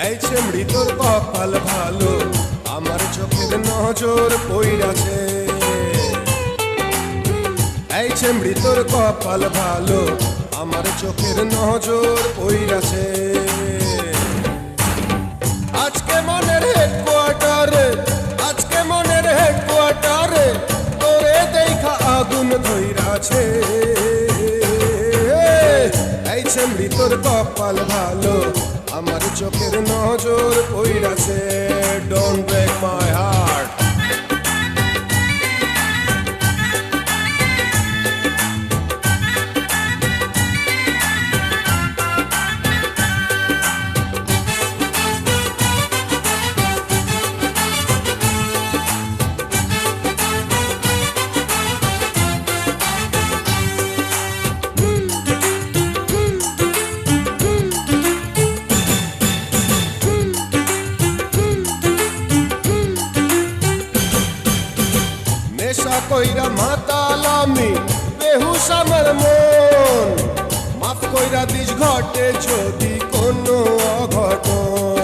এই চেমড়ি তোর কপাল ভালো, আমার চোখের নজর পইড়াছে। এই চেমড়ি তোর কপাল ভালো, আমার চোখের নজর পইড়াছে। আজকে মনের হেডকোয়ার্টারে, আজকে মনের হেডকোয়ার্টারে তোরে দেখা আগুন ধইরাছে। এই চেমড়ি তোর কপাল ভালো, আমার চোখের নজর পইড়াছে। Don't break my heart. নেশা কইরা মাতালামি বেহুশ আমার মন, মাফ কইরা দিস ঘটে যদি কোনো অঘটন।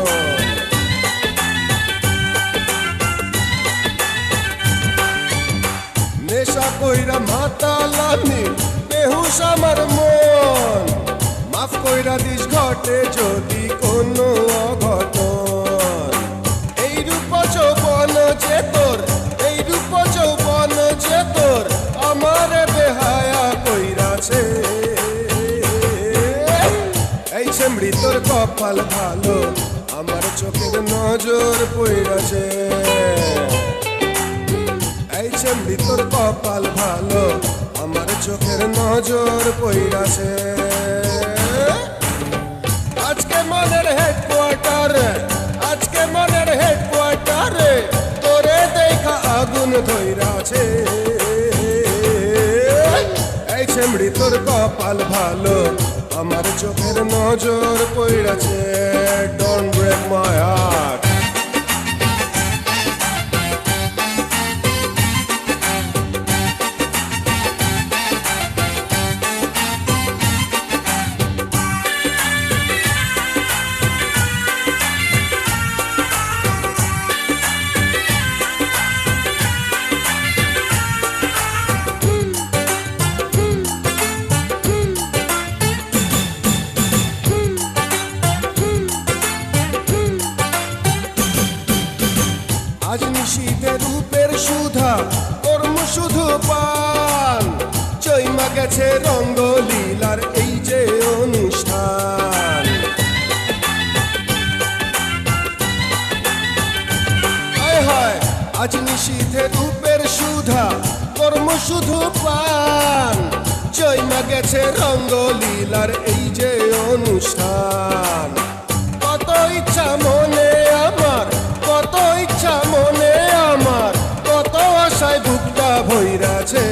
নেশা কইরা মাতালামি বেহুশ আমার মন, মাফ কইরা দিস ঘটে যদি কোনো অঘটন। এই রূপ যৌবন যে তোর, এই রূপ যৌবন যে তোর আমার বেহায়া কইরাছে। এই চেমড়ি তোর কপাল ভালো, আমার চোখের নজর পইড়াছে। এই চেমড়ি তোর কপাল ভালো, আমার চোখের নজর পইড়াছে। আজকে মনের হেডকোয়ার্টারে, আজকে মনের হেডকোয়ার্টারে তোরে দেখা আগুন ধইরাছে। এই চেমড়ি তোর কপাল ভালো, আমার চোখের নজর পইড়াছে। Don't break my heart. আজ নিশীথে রূপের সুধা, কর্ম শুধু পান, চইমা গেছে রঙ্গলীলার এই যে অনুষ্ঠান। হায় হায়, আজ নিশীথে রূপের সুধা, কর্ম শুধু পান, চইমা গেছে রঙ্গলীলার এই যে অনুষ্ঠান। কত ইচ্ছা মনে আমার, কত ইচ্ছা মনে আমার, কত আশায় বুকটা ভইরাছে।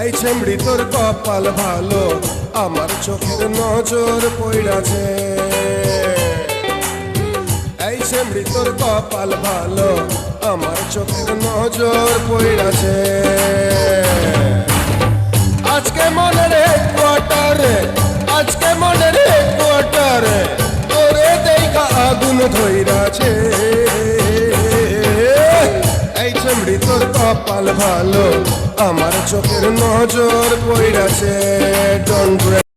এই চেমড়ি তোর কপাল ভালো, আমার চোখের নজর পইড়াছে। এই চেমড়ি তোর কপাল ভালো, আমার চোখের নজর পইড়াছে। আজকে মনের হেডকোয়ার্টারে, আজকে মনের হেডকোয়ার্টারে তোরে দেখা আগুন ধইরাছে। এই চেমড়ি তোর কপাল ভালো, আমার চোখের নজর পইড়াছে। Don't break